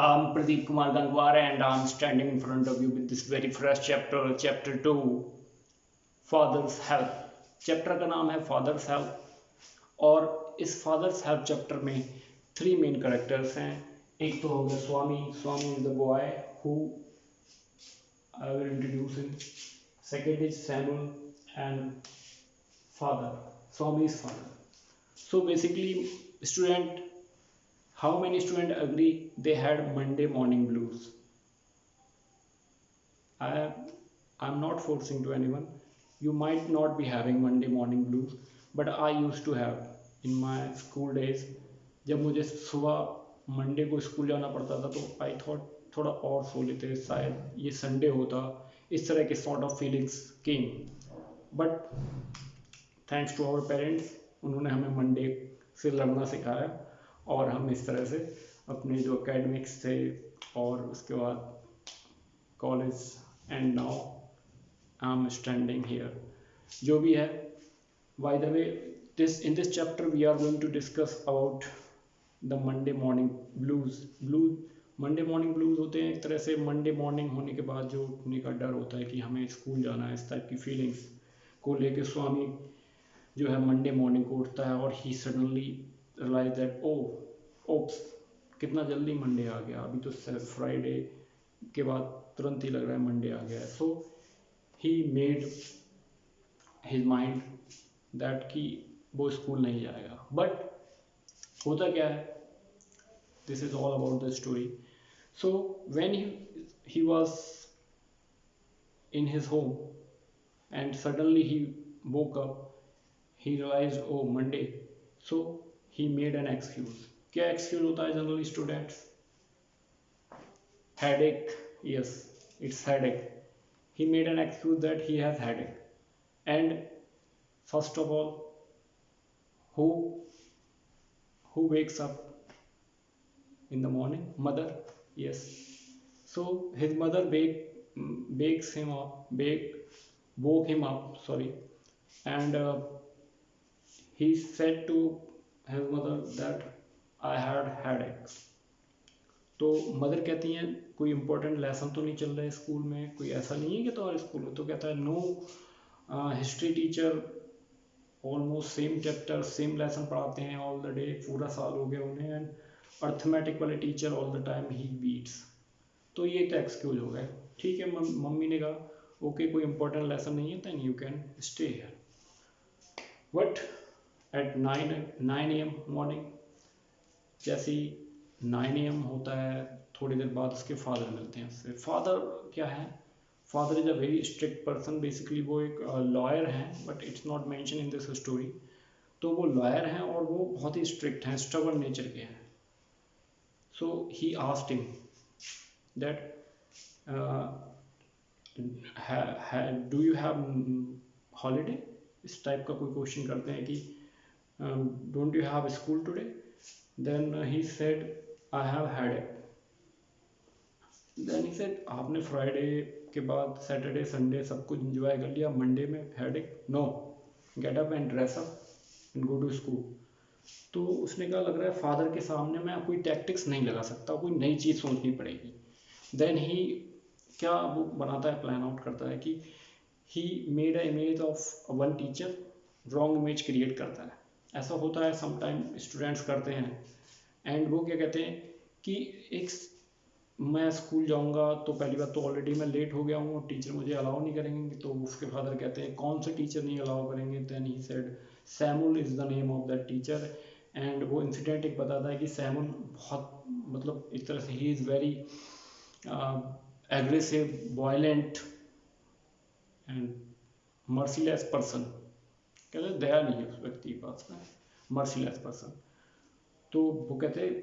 I'm Pradeep Kumar Gangwar and I'm standing in front of you with this very fresh chapter, chapter 2, Father's Help. Chapter का नाम है father's help और इस father's help chapter में three main characters हैं. एक तो हो गया Swami. Swami is the boy who I will introduce him. Second is Samuel and father. Swami is father. So basically, student, how many students agree they had Monday morning blues? I I'm not forcing to anyone. You might not be having Monday morning blues, but I used to have in my school days. जब मुझे सुबह Monday को school जाना पड़ता था तो I thought थोड़ा और सो लेते, शायद ये संडे होता. इस तरह के sort of feelings came. But thanks to our parents, उन्होंने हमें मंडे से लड़ना सिखाया और हम इस तरह से अपने जो एकेडमिक्स थे और उसके बाद college and now I am standing here. जो भी है, by the way, this in this chapter we are going to discuss about the Monday morning blues. Monday morning blues होते हैं एक तरह से मंडे मॉर्निंग होने के बाद जो उठने का डर होता है कि हमें स्कूल जाना है, इस टाइप की फीलिंग्स को लेके स्वामी जो है मंडे मॉर्निंग को उठता है और he suddenly realise that oops, कितना जल्दी मंडे आ गया. अभी तो फ्राइडे के बाद तुरंत ही लग रहा है मंडे आ गया है. So he made his mind that कि वो स्कूल नहीं जाएगा. बट होता क्या है, this is all about the story. So when he was in his home and suddenly he woke up, he realized, oh, Monday. So he made an excuse. क्या excuse होता है generally students? Headache. Yes, it's headache. He made an excuse that he has headache. And first of all, who wakes up in the morning? Mother. Yes. So his mother woke him up. Sorry. And he said to his mother that I had headache. तो mother कहती हैं कोई important lesson तो नहीं चल रहा है school में, कोई ऐसा नहीं है कि तुम्हारे स्कूल में? तो कहता है no, history teacher almost same chapter same lesson पढ़ाते हैं ऑल द डे, पूरा साल हो गया उन्हें. एंड अर्थमेटिक वाले teacher all the time he beats. तो ये तो एक्सक्यूज हो गया. ठीक है, मम्मी ने कहा ओके, कोई इंपॉर्टेंट लेसन नहीं है, then you can stay here. But at 9 AM morning, जैसे ही 9 AM होता है, थोड़ी देर बाद उसके फादर मिलते हैं उससे. फादर क्या है? Father is a very strict person. Basically वो एक लॉयर हैं, but it's not mention in this story. तो वो लॉयर हैं और वो बहुत ही स्ट्रिक्ट हैं, स्टबर्न नेचर के हैं. So he asked him that do you have holiday. इस टाइप का कोई क्वेश्चन करते हैं कि don't you have school today. Then he said I have headache. Then he said आपने फ्राइडे के बाद सैटरडे संडे सब कुछ एंजॉय कर लिया, मंडे में headache? No, get up and dress up and go to school. तो उसने कहा लग रहा है फादर के सामने मैं कोई टैक्टिक्स नहीं लगा सकता, कोई नई चीज़ सोचनी पड़ेगी. देन ही क्या वो बनाता है, प्लान आउट करता है कि he made a image of one teacher. Wrong image create करता है. ऐसा होता है समटाइम स्टूडेंट्स करते हैं. एंड वो क्या कहते हैं कि एक मैं स्कूल जाऊंगा तो पहली बात तो ऑलरेडी मैं लेट हो गया हूँ और टीचर मुझे अलाउ नहीं करेंगे. तो उसके फादर कहते हैं कौन से टीचर नहीं अलाउ करेंगे? Then he said Samuel is the name of that teacher. And वो इंसिडेंट एक बताता है कि सैमुअल बहुत, मतलब एक तरह से he is very aggressive, violent and merciless person. कहते हैं दया नहीं है उस व्यक्ति के पास में, मर्सीलेस पर्सन. तो वो कहते हैं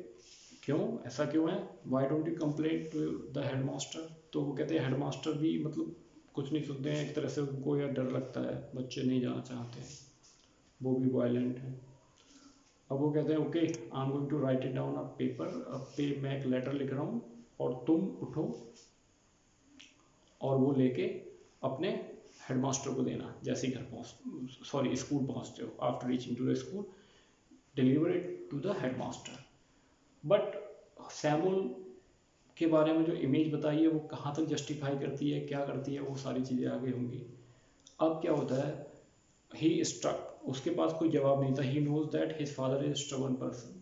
क्यों, ऐसा क्यों है? Why don't you complain to the head master. तो वो कहते हैं हेड मास्टर भी मतलब कुछ नहीं सुनते हैं. एक तरह से उनको यह डर लगता है, बच्चे नहीं जाना चाहते हैं, वो भी वायलेंट है. अब वो कहते हैं okay, I am going to write it down a paper. अब पे मैं एक लेटर लिख रहा हूँ और तुम उठो और वो लेके अपने हेडमास्टर को देना जैसे ही स्कूल पहुँचते हो. After reaching to the school, deliver it to the headmaster. But Samuel के बारे में जो इमेज बताई है वो कहाँ तक जस्टिफाई करती है, क्या करती है, वो सारी चीज़ें आगे होंगी। अब क्या होता है, ही स्ट्रक, उसके पास कोई जवाब नहीं था। He knows that his father is stubborn person,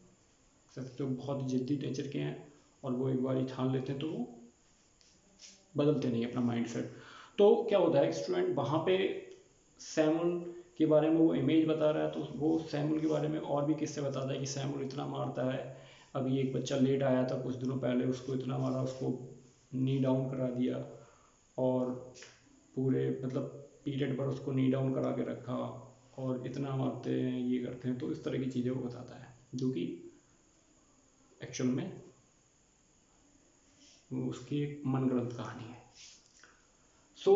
जो बहुत जिद्दी नेचर के हैं और वो एक बार ठान लेते हैं तो वो बदलते नहीं अपना माइंड सेट। तो क्या होता है, स्टूडेंट वहाँ पे सैमुअल के बारे में वो इमेज बता रहा है, तो वो सैमुअल के बारे में और भी किससे बताता है कि सैमुअल इतना मारता है, अभी एक बच्चा लेट आया था कुछ दिनों पहले, उसको इतना मारा, उसको नी डाउन करा दिया, और पूरे मतलब पीरियड पर उसको नी डाउन करा के रखा, और इतना मारते हैं, ये करते हैं। तो इस तरह की चीज़ें वो बताता है, जो कि एक्चुअल में उसकी एक मनगढ़ंत कहानी है। सो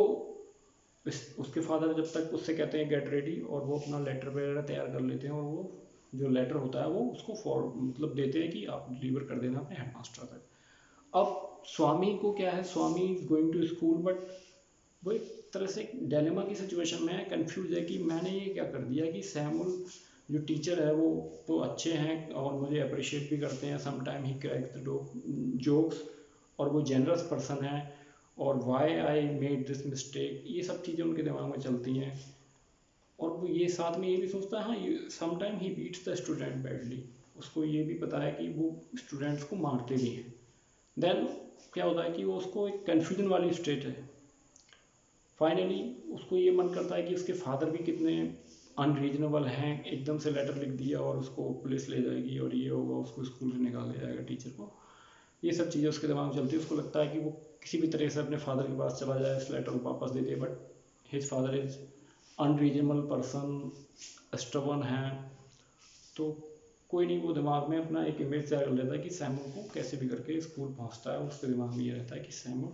उसके फादर जब तक उससे कहते हैं गेट रेडी, और वो अपना लेटर वगैरह तैयार कर लेते हैं, और वो जो लेटर होता है वो उसको मतलब देते हैं कि आप डिलीवर कर देना अपने हेडमास्टर तक। अब स्वामी को क्या है, Swami is going to school, but वो एक तरह से डायलेमा की सिचुएशन में है, कंफ्यूज है कि मैंने ये क्या कर दिया कि सैमुअल जो टीचर है वो तो अच्छे हैं और मुझे अप्रिशिएट भी करते हैं, sometime he crack the jokes, और वो जेनरस पर्सन है, और why I made this mistake, ये सब चीज़ें उनके दिमाग में चलती हैं। और वो ये साथ में ये भी सोचता है, हाँ sometime he beats the student badly, उसको ये भी पता है कि वो स्टूडेंट्स को मारते भी हैं। देन क्या होता है कि वो उसको एक कन्फ्यूजन वाली स्टेट है। फाइनली उसको ये मन करता है कि उसके फादर भी कितने अनरीजनेबल हैं, एकदम से लेटर लिख दिया और उसको पुलिस ले जाएगी और ये होगा, उसको स्कूल से निकाल दिया जाएगा टीचर को, ये सब चीज़ें उसके दिमाग में चलती है। उसको लगता है कि वो किसी भी तरह से अपने फादर के पास चला जाए, इस लेटर को वापस दे दे, but his father is unreasonable person, stubborn है। तो कोई नहीं, वो दिमाग में अपना एक इमेज तैयार कर लेता है कि सैमुअल को कैसे भी करके स्कूल पहुंचता है। उसके दिमाग में ये रहता है कि सैमुअल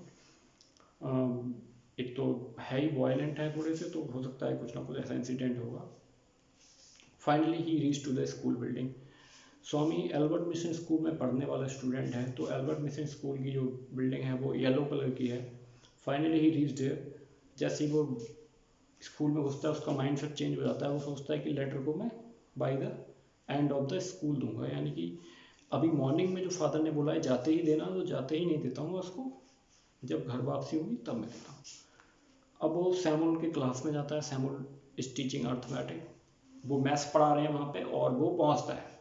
एक तो है ही वायलेंट है थोड़े से, तो हो सकता है कुछ ना कुछ ऐसा इंसिडेंट होगा। Finally he reach to the school building. Swami Albert mission school में पढ़ने वाला स्टूडेंट है, तो एल्बर्ट मिशन स्कूल की जो बिल्डिंग है वो येलो कलर की है। Finally he reach there. जैसे ही वो स्कूल में घुसता है उसका माइंड सेट चेंज हो जाता है, वो सोचता है कि लेटर को मैं by the end of the school दूंगा, यानी कि अभी मॉर्निंग में जो फादर ने बोला है जाते ही देना, तो जाते ही नहीं देता हूँ उसको, जब घर वापसी होगी तब मैं देता हूँ। अब वो सैमुअल के क्लास में जाता है, सैमुअल इज टीचिंग अर्थमेटिक, वो मैथ्स पढ़ा रहे हैं वहाँ पे, और वो पहुँचता है।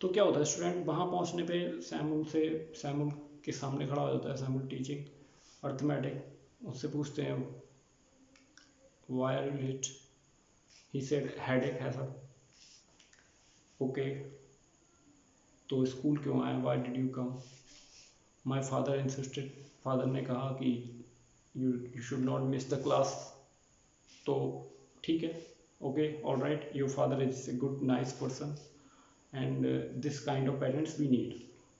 तो क्या होता है, स्टूडेंट वहाँ पहुँचने पे सैमुअल के सामने खड़ा हो जाता है, सैमुअल टीचिंग अर्थमेटिक, उससे पूछते हैं why are you late, he said headache है सर। ओके, तो स्कूल क्यों आए, why did you come, my father insisted, father ने कहा कि you should not miss the class. तो ठीक है, okay all right, your father is a good nice person and this kind of parents we need.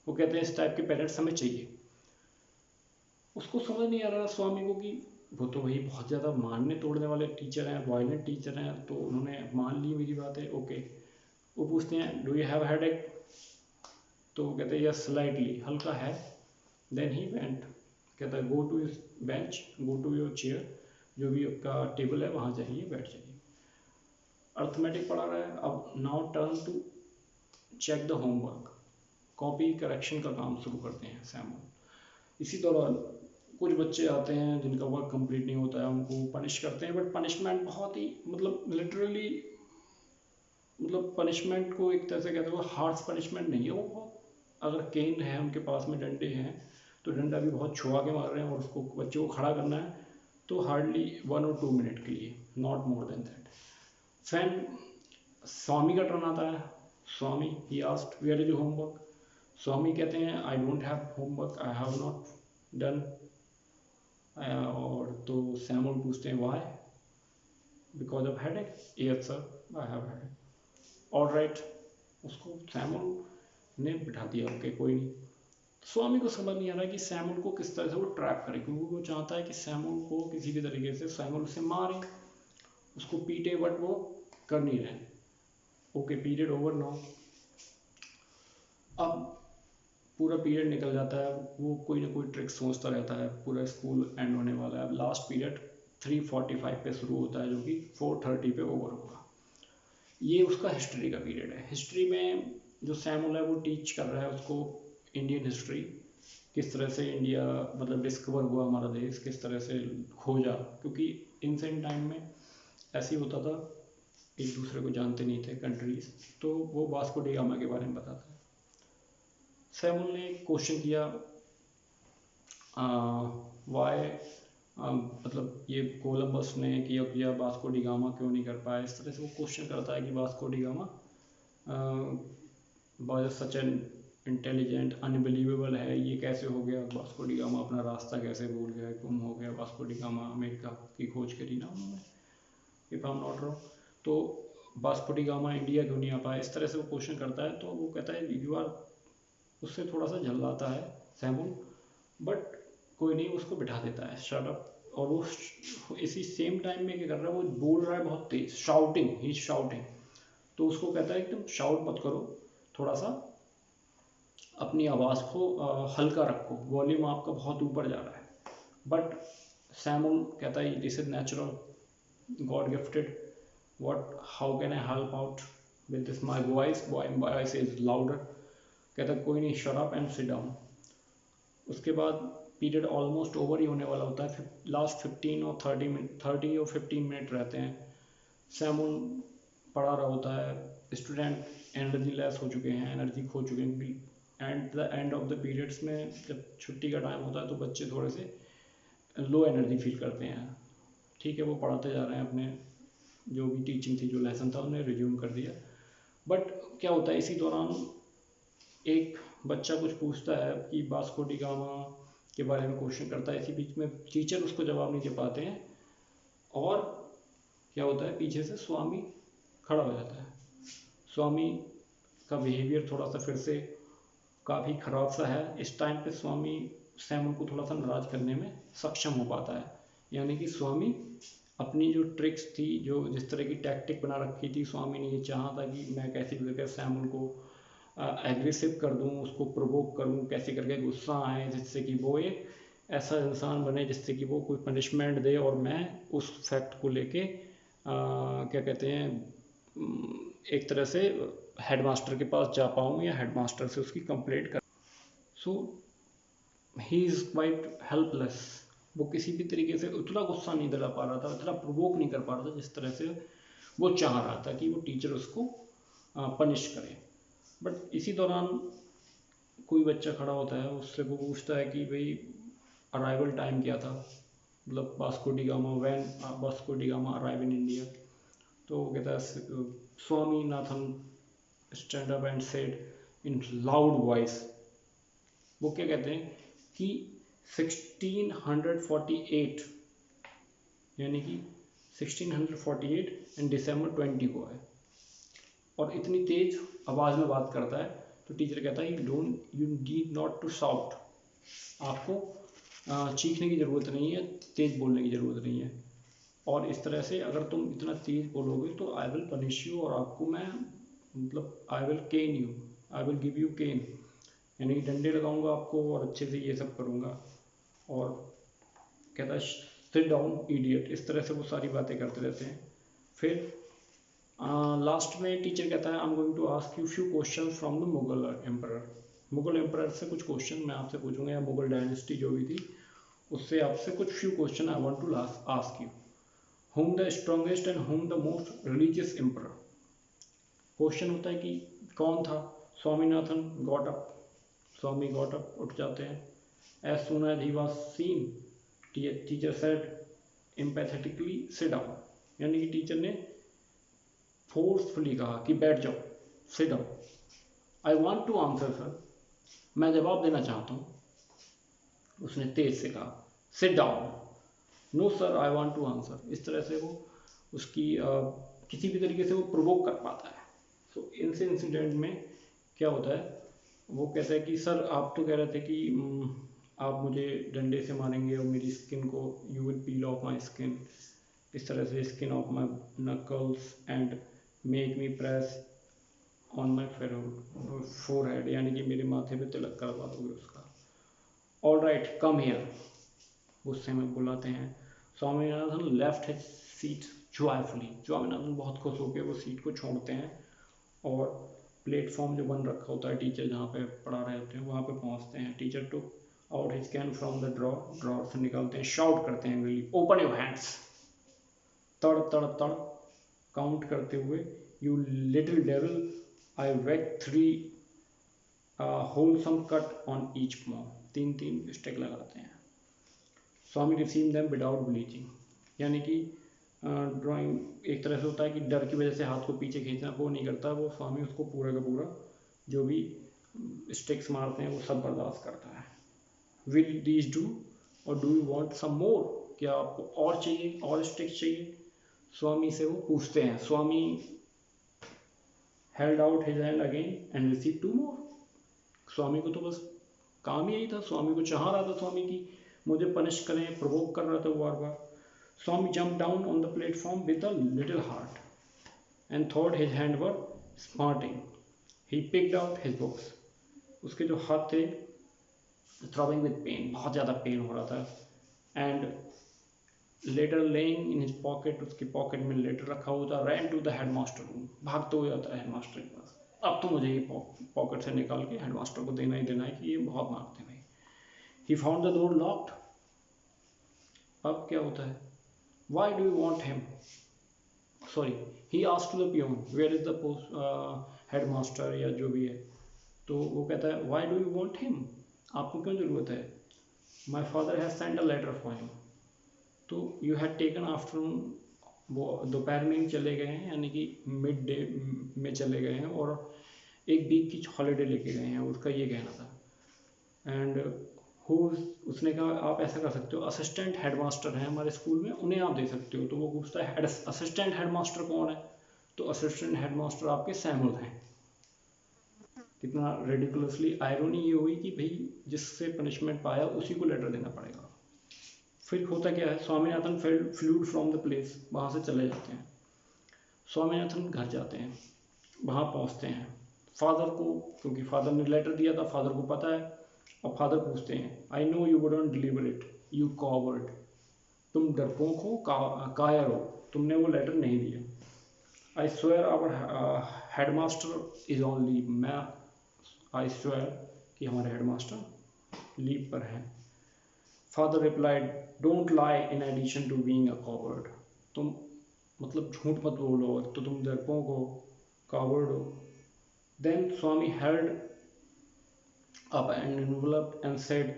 वो कहते हैं इस टाइप के पेरेंट्स हमें चाहिए। उसको समझ नहीं आ रहा स्वामी को कि वो तो वही बहुत ज़्यादा मानने तोड़ने वाले टीचर हैं, वायलेंट टीचर हैं, तो उन्होंने मान ली मेरी बात है। ओके, वो पूछते हैं डू यू हैव हेडेक, तो वो कहते हैं यस स्लाइटली, हल्का है। देन ही वेंट, कहता है go to bench, go to your chair, जो भी आपका टेबल है वहाँ जाइए, बैठ जाइए। अर्थमेटिक पढ़ा रहा है, अब now turn to check the homework, copy correction का काम शुरू करते हैं सैमुअल। इसी दौरान कुछ बच्चे आते हैं जिनका वर्क कंप्लीट नहीं होता है, उनको पनिश करते हैं, बट पनिशमेंट बहुत ही मतलब लिटरली, मतलब पनिशमेंट को एक तरह से कहते हैं हार्श पनिशमेंट नहीं है वो। अगर केन है उनके पास में, डंडे हैं, तो डंडा भी बहुत छुआ के मार रहे हैं, और उसको बच्चे को खड़ा करना है तो हार्डली 1 और 2 मिनट के लिए, नॉट मोर देन दैट। फैन स्वामी का टर्न आता है। Swami he asked where is your homework. Swami कहते हैं I don't have homework, I have not done. और तो सैमुअल पूछते हैं why, because of headache, yes sir I have headache. All right, उसको सैमुअल ने बिठा दिया, ओके कोई नहीं। स्वामी को समझ नहीं आ रहा कि सैमुअल को किस तरह से वो ट्रैप करे, क्योंकि वो चाहता है कि सैमुअल को किसी भी तरीके से सैमुअल उसे मारे, उसको पीटे, बट वो कर नहीं रहे। Okay, period over now. अब पूरा पीरियड निकल जाता है, वो कोई ना कोई ट्रिक सोचता रहता है, पूरा स्कूल एंड होने वाला है। लास्ट पीरियड 3:45 पे शुरू होता है, जो कि 4:30 पे ओवर होगा। ये उसका हिस्ट्री का पीरियड है। हिस्ट्री में जो सैमुअल है वो टीच कर रहा है उसको इंडियन हिस्ट्री किस तरह से इंडिया मतलब डिस्कवर हुआ हमारा देश, किस तरह से खोजा, क्योंकि एंशिएंट टाइम में ऐसे ही होता था, एक दूसरे को जानते नहीं थे कंट्रीज, तो वो वास्को डी गामा के बारे में बताता है। सैमुअल ने एक क्वेश्चन किया, वाई मतलब ये कोलंबस ने किया वास्को डी गामा क्यों नहीं कर पाया, इस तरह से वो क्वेश्चन करता है कि Vasco da gamma was such an intelligent, unbelievable है, ये कैसे हो गया, वास्को डी गामा अपना रास्ता कैसे भूल गया, गुम हो गया, वास्को डी गामा अमेरिका की खोज करी ना उन्होंने, if I am not wrong, तो वास्को डी गामा इंडिया क्यों नहीं आ पाया, इस तरह से वो क्वेश्चन करता है। तो वो कहता है यू आर, उससे थोड़ा सा झल्लाता है सैमुअल, बट कोई नहीं, उसको बिठा देता है शट अप। और वो इसी सेम टाइम में क्या कर रहा है, वो बोल रहा है बहुत तेज, शाउटिंग, ही शाउटिंग, तो उसको कहता है कि तुम शाउट मत करो, थोड़ा सा अपनी आवाज़ को हल्का रखो, वॉल्यूम आपका बहुत ऊपर जा रहा है। बट सैमुअल कहता है this is natural, God gifted, what, how can I help out with this my voice is louder. कहता है कोई नहीं, shut up and sit down. उसके बाद पीरियड ऑलमोस्ट ओवर ही होने वाला होता है, लास्ट 15 और 30 मिनट, 30 और 15 मिनट रहते हैं। सैमुअल पढ़ा रहा होता है, स्टूडेंट एनर्जी लेस हो चुके हैं, एनर्जी खो चुके हैं, and the end of the periods में जब छुट्टी का टाइम होता है तो बच्चे थोड़े से लो एनर्जी फील करते हैं। ठीक है, वो पढ़ाते जा रहे हैं, अपने जो भी टीचिंग थी, जो लेसन था उन्हें रिज्यूम कर दिया। बट क्या होता है, इसी दौरान एक बच्चा कुछ पूछता है कि वास्को डी गामा के बारे में क्वेश्चन करता है, इसी बीच में टीचर उसको जवाब नहीं दे पाते हैं, और क्या होता है, पीछे से स्वामी खड़ा हो जाता है। स्वामी का बिहेवियर थोड़ा सा फिर से काफ़ी ख़राब सा है। इस टाइम पे स्वामी सैमुअल को थोड़ा सा नाराज़ करने में सक्षम हो पाता है, यानी कि स्वामी अपनी जो ट्रिक्स थी, जो जिस तरह की टैक्टिक बना रखी थी, स्वामी ने ये चाहा था कि मैं कैसे भी करके सैमुअल को एग्रेसिव कर दूं, उसको प्रोवोक करूं, कैसे करके गुस्सा आए, जिससे कि वो एक ऐसा इंसान बने जिससे कि वो कोई पनिशमेंट दे, और मैं उस फैक्ट को लेके क्या कहते हैं, एक तरह से हेडमास्टर के पास जा पाऊँ या हेडमास्टर से उसकी कंप्लेंट कर। सो ही इज़ क्वाइट हेल्पलेस, वो किसी भी तरीके से उतना गुस्सा नहीं दिला पा रहा था, उतना प्रोवोक नहीं कर पा रहा था जिस तरह से वो चाह रहा था कि वो टीचर उसको पनिश करे। बट इसी दौरान कोई बच्चा खड़ा होता है, उससे वो पूछता है कि भाई अराइवल टाइम क्या था, मतलब Vasco da Gama, when Vasco da Gama arrive in India. तो वो कहता है Swaminathan stand up and said in loud voice, वो क्या कहते हैं कि 1648, यानी कि 1648 एंड दिसंबर 20 को है, और इतनी तेज आवाज़ में बात करता है। तो टीचर कहता है you need not to shout, आपको चीखने की ज़रूरत नहीं है, तेज़ बोलने की ज़रूरत नहीं है, और इस तरह से अगर तुम इतना तेज़ बोलोगे तो आई विल पनिश यू, और आपको मैं मतलब I will cane you, I will give you cane, यानी कि डंडे लगाऊंगा आपको और अच्छे से ये सब करूँगा। और कहता है सिट डाउन इडियट, इस तरह से वो सारी बातें करते रहते हैं। फिर लास्ट में टीचर कहता है I am going to ask you few question from the Mughal emperor, Mughal emperor से कुछ क्वेश्चन मैं आपसे पूछूंगा, या मुगल डायनेस्टी जो भी थी उससे आपसे कुछ few question I want to ask you. whom the strongest and whom the most religious emperor, question होता है कि कौन था Swaminathan, got up, Swami got up, उठ जाते हैं। as soon as he was seen, teacher said empathetically sit down, यानी कि टीचर ने फोर्सफुली कहा कि बैठ जाओ, sit down, I want to answer sir, मैं जवाब देना चाहता हूँ, उसने तेज से कहा sit down, no sir I want to answer. इस तरह से वो उसकी किसी भी तरीके से वो प्रोवोक कर पाता है। सो इस इंसिडेंट में क्या होता है, वो कहता है कि सर आप तो कह रहे थे कि आप मुझे डंडे से मारेंगे और मेरी स्किन को, you will peel of my skin, इस तरह से skin of my knuckles and make me press on my forehead, यानी कि मेरे माथे पे तिलक करवा दोगे उसका। ऑल राइट कम हियर, गुस्से में बुलाते हैं। Swaminathan left his seat joyfully, Swaminathan बहुत खुश होकर वो सीट को छोड़ते हैं और प्लेटफॉर्म जो बन रखा होता है टीचर जहाँ पे पढ़ा रहे होते हैं वहाँ पे पहुँचते हैं। Teacher took out his cane from the drawer से निकालते हैं, शाउट करते हैं एंग्रीली, ओपन योर हैंड्स, तड़ तड़ तड़ काउंट करते हुए, you little devil, I make 3 wholesome cut on each palm, 3 stick लगाते हैं। Swami receive them without blinking, यानी कि ड्राइंग एक तरह से होता है कि डर की वजह से हाथ को पीछे खींचना वो नहीं करता, वो स्वामी उसको पूरा का पूरा जो भी स्टिक्स मारते हैं वो सब बर्दाश्त करता है। विल दीज डू और डू यू वांट सम मोर, क्या आपको और चाहिए, और स्टिक्स चाहिए, स्वामी से वो पूछते हैं। Swami held out his hand again and receive 2 more. Swami को तो बस काम ही यही था, स्वामी को चाह रहा था स्वामी की मुझे पनिश करें, प्रोवोक कर रहा था वो बार बार। Swami jump down on the platform with a little heart and thought his hand were smarting, he picked out his books, उसके जो हाथ थे थ्रॉबिंग विद पेन, बहुत ज़्यादा पेन हो रहा था। And letter lying in his pocket, उसकी पॉकेट में लेटर रखा हुआ था। Ran to the headmaster room, भागते हुए आता है हेडमास्टर के पास, अब तो मुझे ये पॉकेट से निकाल के हेडमास्टर को देना ही देना है कि ये बहुत मारते हैं भाई। He found the door locked, अब क्या होता है, why do you want him, sorry he asked to the peon where is the headmaster या जो भी है, तो वो कहता है why do you want him, आपको क्यों ज़रूरत है, my father has send a letter for him, तो यू हैड टेकन आफ्टरनून, वो दोपहर में ही चले गए हैं, यानी कि मिड डे में चले गए हैं और एक वीक की हॉलीडे लेके गए हैं, उसका ये कहना था। एंड हु, उसने कहा आप ऐसा कर सकते हो, असिस्टेंट हेडमास्टर हैं हमारे स्कूल में, उन्हें आप दे सकते हो, तो वो पूछता है असिस्टेंट हेडमास्टर कौन है, तो असिस्टेंट हेडमास्टर आपके सैमुअल हैं। कितना रेडिकुलसली आयरोनी ये हुई कि भाई जिससे पनिशमेंट पाया उसी को लेटर देना पड़ेगा। फिर होता क्या है, Swaminathan fluid from the place, वहाँ से चले जाते हैं। स्वामीनाथन घर जाते हैं, वहाँ पहुँचते हैं, फादर को, क्योंकि फादर ने लेटर दिया था, फादर को पता है, और फादर पूछते हैं I know you wouldn't deliver it you coward, तुम डरपोक हो, कायर हो, तुमने वो लेटर नहीं दिया। I swear our headmaster is on leave, मैं आई स्वेयर कि हमारे हेडमास्टर लीव पर हैं। Father replied don't lie in addition to being a coward, तुम मतलब झूठ मत बोलो, तो तुम डरपोक हो, कॉवर्ड हो। Then Swami held up an envelope and said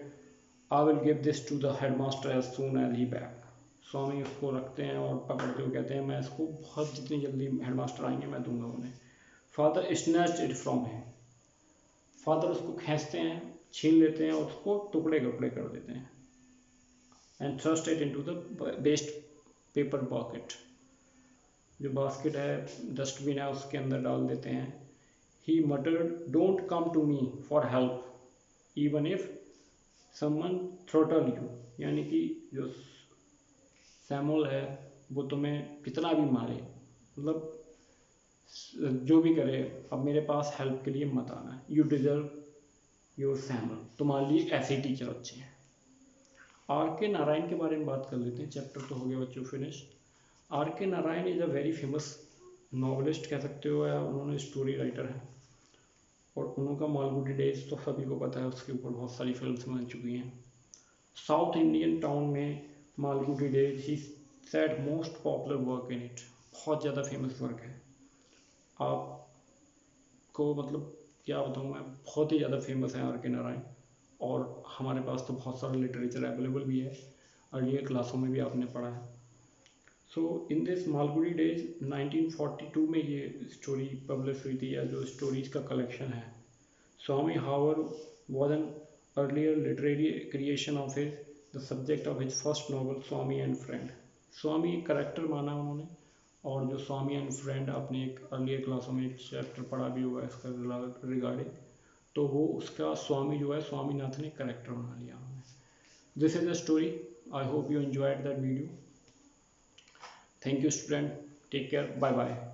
I will give this to the headmaster as soon as he back. स्वामी उसको रखते हैं और पकड़ते हुए कहते हैं मैं इसको बहुत जितनी जल्दी हेडमास्टर आएंगे मैं दूंगा उन्हें। Father snatched it from him, father उसको खींचते हैं, छीन लेते हैं और उसको टुकड़े टुकड़े कर देते हैं। And thrust it into the waste paper basket, जो बास्केट है डस्टबिन है उसके अंदर डाल देते हैं। He muttered don't come to me for help even if someone throttle you, यानी कि जो सैमुअल है वो तुम्हें कितना भी मारे, मतलब जो भी करे, अब मेरे पास हेल्प के लिए मत आना, यू डिजर्व योर सैमुअल, तुम्हारे लिए ऐसे ही टीचर अच्छे हैं। आर के नारायण के बारे में बात कर लेते हैं, चैप्टर तो हो गया बच्चों फिनिश। आर के Narayan is a very famous novelist कह सकते हो, या उन्होंने स्टोरी राइटर हैं, और उनका मालगुडी डेज तो सभी को पता है, उसके ऊपर बहुत सारी फिल्म्स बन चुकी हैं। साउथ इंडियन टाउन में Malgudi days he said most popular work in it, बहुत ज़्यादा फेमस वर्क है, आपको मतलब क्या बताऊँ मैं, बहुत ही ज़्यादा फेमस है आर के नारायण, और हमारे पास तो बहुत सारा लिटरेचर अवेलेबल भी है, अर्लियर क्लासों में भी आपने पढ़ा है। सो इन दिस मालगुडी डेज 1942 में ये स्टोरी पब्लिश हुई थी, या जो स्टोरीज का कलेक्शन है। स्वामी हावर was an earlier literary creation of his, the subject of his first novel Swami and friend. Swami एक करेक्टर माना उन्होंने, और जो स्वामी एंड फ्रेंड आपने एक अर्लियर क्लासों में एक चैप्टर पढ़ा भी हुआ है इसका रिगार्डिंग, तो वो उसका स्वामी जो है स्वामीनाथन एक करेक्टर बना लिया उन्होंने। This is the story, I hope you enjoyed that video. Thank you student, take care, bye bye.